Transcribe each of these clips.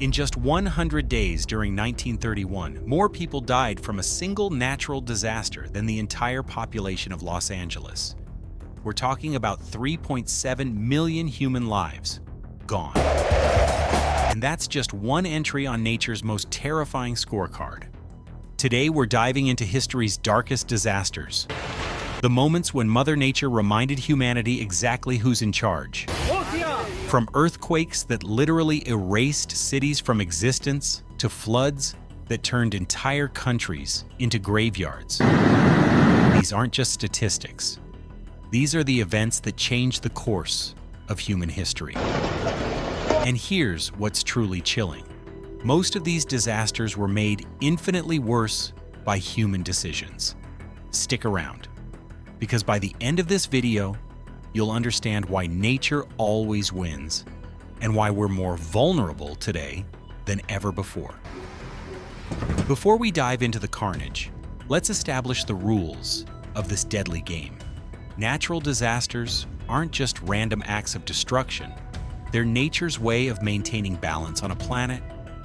In just 100 days during 1931, more people died from a single natural disaster than the entire population of Los Angeles. We're talking about 3.7 million human lives gone. And that's just one entry on nature's most terrifying scorecard. Today, we're diving into history's darkest disasters. The moments when Mother Nature reminded humanity exactly who's in charge. From earthquakes that literally erased cities from existence to floods that turned entire countries into graveyards. These aren't just statistics. These are the events that changed the course of human history. And here's what's truly chilling. Most of these disasters were made infinitely worse by human decisions. Stick around, because by the end of this video, you'll understand why nature always wins and why we're more vulnerable today than ever before. Before we dive into the carnage, let's establish the rules of this deadly game. Natural disasters aren't just random acts of destruction. They're nature's way of maintaining balance on a planet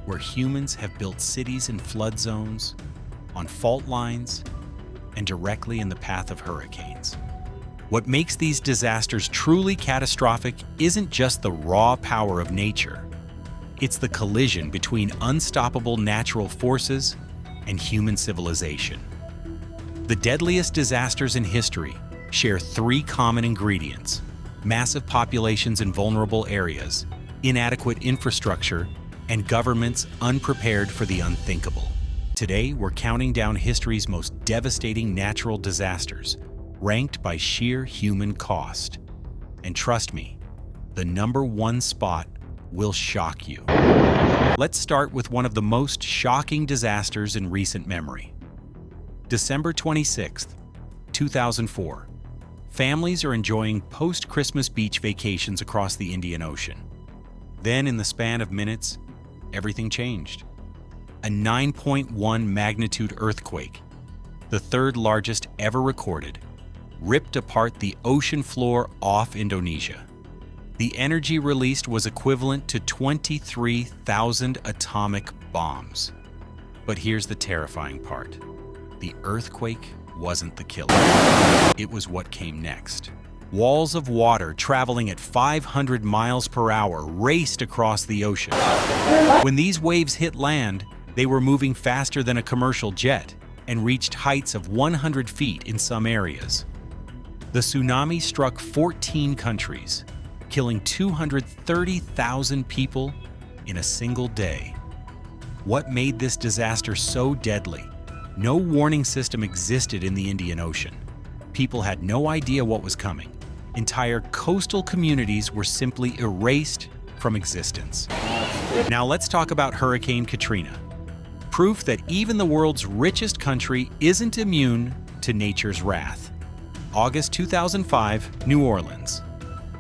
where humans have built cities in flood zones, on fault lines, and directly in the path of hurricanes. What makes these disasters truly catastrophic isn't just the raw power of nature. It's the collision between unstoppable natural forces and human civilization. The deadliest disasters in history share three common ingredients: massive populations in vulnerable areas, inadequate infrastructure, and governments unprepared for the unthinkable. Today, we're counting down history's most devastating natural disasters, ranked by sheer human cost. And trust me, the number one spot will shock you. Let's start with one of the most shocking disasters in recent memory. December 26th, 2004. Families are enjoying post-Christmas beach vacations across the Indian Ocean. Then, in the span of minutes, everything changed. A 9.1 magnitude earthquake, the third largest ever recorded, ripped apart the ocean floor off Indonesia. The energy released was equivalent to 23,000 atomic bombs. But here's the terrifying part. The earthquake wasn't the killer. It was what came next. Walls of water traveling at 500 miles per hour raced across the ocean. When these waves hit land, they were moving faster than a commercial jet and reached heights of 100 feet in some areas. The tsunami struck 14 countries, killing 230,000 people in a single day. What made this disaster so deadly? No warning system existed in the Indian Ocean. People had no idea what was coming. Entire coastal communities were simply erased from existence. Now let's talk about Hurricane Katrina. Proof that even the world's richest country isn't immune to nature's wrath. August 2005, New Orleans.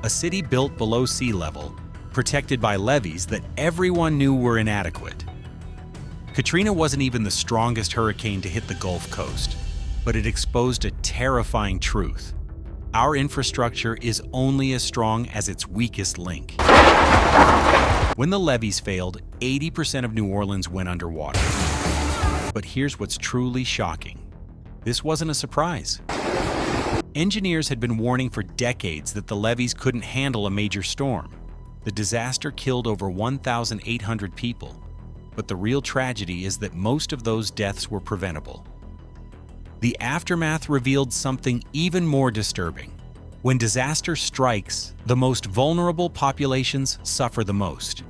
A city built below sea level, protected by levees that everyone knew were inadequate. Katrina wasn't even the strongest hurricane to hit the Gulf Coast, but it exposed a terrifying truth. Our infrastructure is only as strong as its weakest link. When the levees failed, 80% of New Orleans went underwater. But here's what's truly shocking. This wasn't a surprise. Engineers had been warning for decades that the levees couldn't handle a major storm. The disaster killed over 1,800 people, but the real tragedy is that most of those deaths were preventable. The aftermath revealed something even more disturbing. When disaster strikes, the most vulnerable populations suffer the most.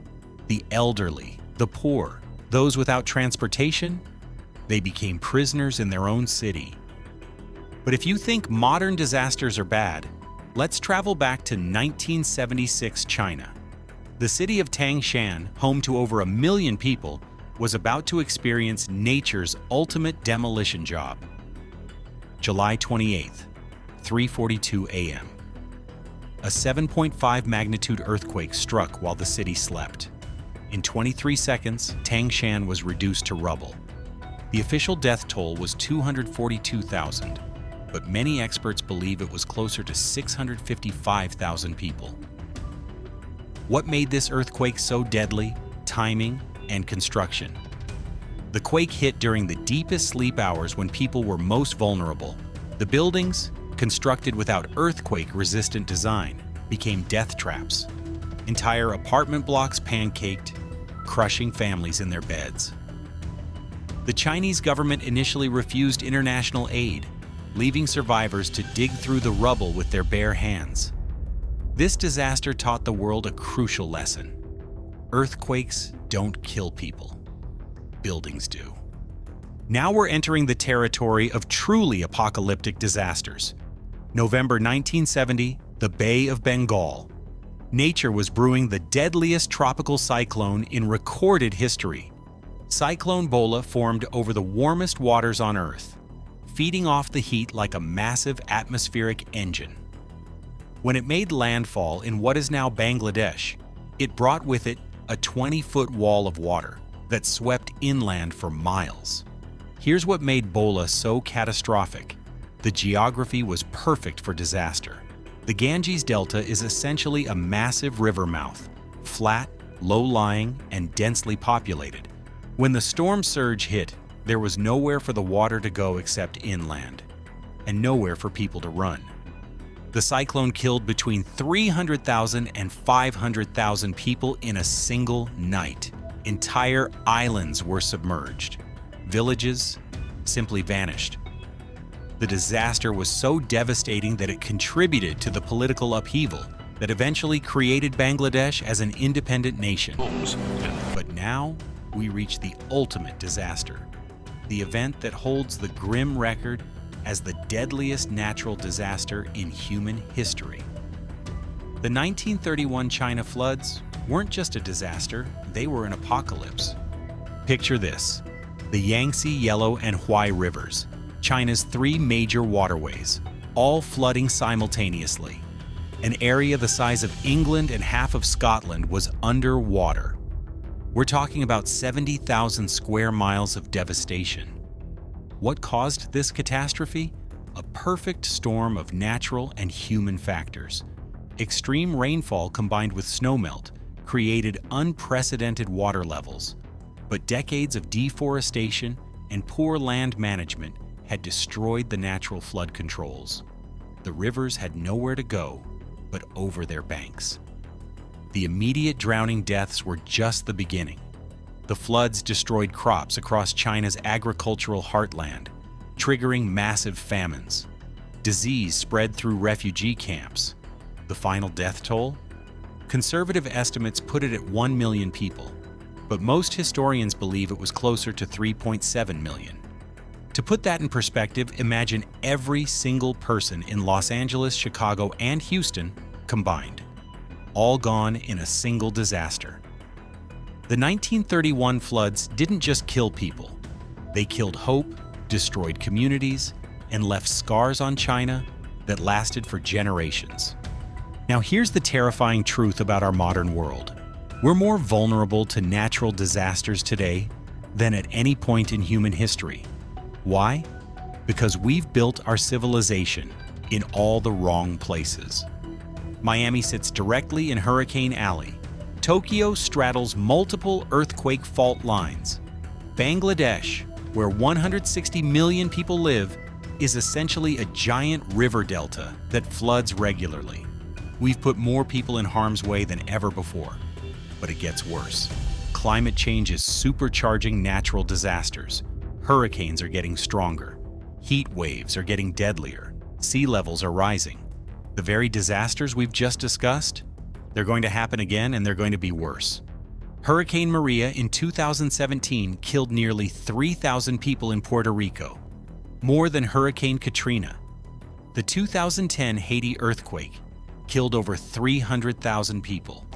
The elderly, the poor, those without transportation, they became prisoners in their own city. But if you think modern disasters are bad, let's travel back to 1976 China. The city of Tangshan, home to over 1 million people, was about to experience nature's ultimate demolition job. July 28th, 3:42 a.m. A 7.5 magnitude earthquake struck while the city slept. In 23 seconds, Tangshan was reduced to rubble. The official death toll was 242,000, but many experts believe it was closer to 655,000 people. What made this earthquake so deadly? timing, and construction. The quake hit during the deepest sleep hours when people were most vulnerable. The buildings, constructed without earthquake-resistant design, became death traps. Entire apartment blocks pancaked, crushing families in their beds. The Chinese government initially refused international aid, leaving survivors to dig through the rubble with their bare hands. This disaster taught the world a crucial lesson. Earthquakes don't kill people. Buildings do. Now we're entering the territory of truly apocalyptic disasters. November 1970, the Bay of Bengal. Nature was brewing the deadliest tropical cyclone in recorded history. Cyclone Bola formed over the warmest waters on Earth, feeding off the heat like a massive atmospheric engine. When it made landfall in what is now Bangladesh, it brought with it a 20-foot wall of water that swept inland for miles. Here's what made Bola so catastrophic. The geography was perfect for disaster. The Ganges Delta is essentially a massive river mouth, flat, low-lying, and densely populated. When the storm surge hit, there was nowhere for the water to go except inland, and nowhere for people to run. The cyclone killed between 300,000 and 500,000 people in a single night. Entire islands were submerged. Villages simply vanished. The disaster was so devastating that it contributed to the political upheaval that eventually created Bangladesh as an independent nation. But now we reach the ultimate disaster, the event that holds the grim record as the deadliest natural disaster in human history. The 1931 China floods weren't just a disaster, they were an apocalypse. Picture this: the Yangtze, Yellow, and Huai rivers, China's three major waterways, all flooding simultaneously. An area the size of England and half of Scotland was underwater. We're talking about 70,000 square miles of devastation. What caused this catastrophe? A perfect storm of natural and human factors. Extreme rainfall combined with snowmelt created unprecedented water levels, but decades of deforestation and poor land management had destroyed the natural flood controls. The rivers had nowhere to go but over their banks. The immediate drowning deaths were just the beginning. The floods destroyed crops across China's agricultural heartland, triggering massive famines. Disease spread through refugee camps. The final death toll? Conservative estimates put it at 1 million people, but most historians believe it was closer to 3.7 million. To put that in perspective, imagine every single person in Los Angeles, Chicago, and Houston combined, all gone in a single disaster. The 1931 floods didn't just kill people. They killed hope, destroyed communities, and left scars on China that lasted for generations. Now here's the terrifying truth about our modern world. We're more vulnerable to natural disasters today than at any point in human history. Why? Because we've built our civilization in all the wrong places. Miami sits directly in Hurricane Alley. Tokyo straddles multiple earthquake fault lines. Bangladesh, where 160 million people live, is essentially a giant river delta that floods regularly. We've put more people in harm's way than ever before. But it gets worse. Climate change is supercharging natural disasters. Hurricanes are getting stronger. Heat waves are getting deadlier. Sea levels are rising. The very disasters we've just discussed, they're going to happen again, and they're going to be worse. Hurricane Maria in 2017 killed nearly 3,000 people in Puerto Rico, more than Hurricane Katrina. The 2010 Haiti earthquake killed over 300,000 people,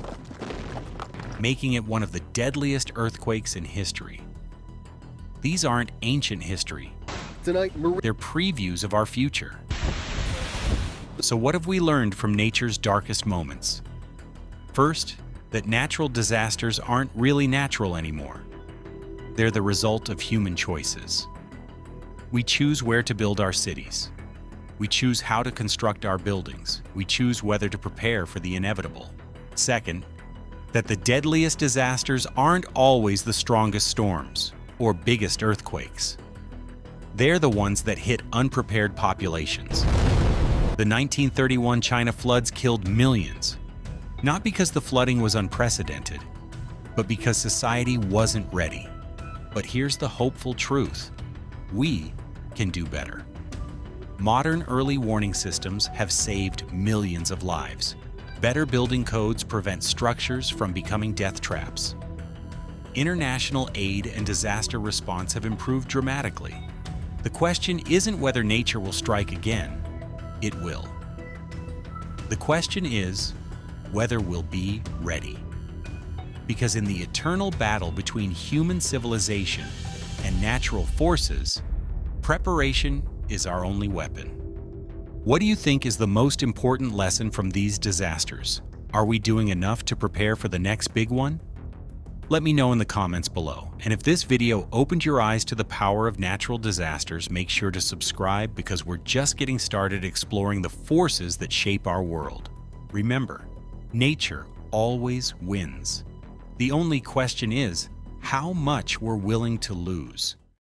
making it one of the deadliest earthquakes in history. These aren't ancient history. They're previews of our future. So what have we learned from nature's darkest moments? First, that natural disasters aren't really natural anymore. They're the result of human choices. We choose where to build our cities. We choose how to construct our buildings. We choose whether to prepare for the inevitable. Second, that the deadliest disasters aren't always the strongest storms or biggest earthquakes. They're the ones that hit unprepared populations. The 1931 China floods killed millions, not because the flooding was unprecedented, but because society wasn't ready. But here's the hopeful truth: we can do better. Modern early warning systems have saved millions of lives. Better building codes prevent structures from becoming death traps. International aid and disaster response have improved dramatically. The question isn't whether nature will strike again. It will. The question is whether we'll be ready. Because in the eternal battle between human civilization and natural forces, preparation is our only weapon. What do you think is the most important lesson from these disasters? Are we doing enough to prepare for the next big one? Let me know in the comments below. And if this video opened your eyes to the power of natural disasters, make sure to subscribe, because we're just getting started exploring the forces that shape our world. Remember, nature always wins. The only question is how much we're willing to lose.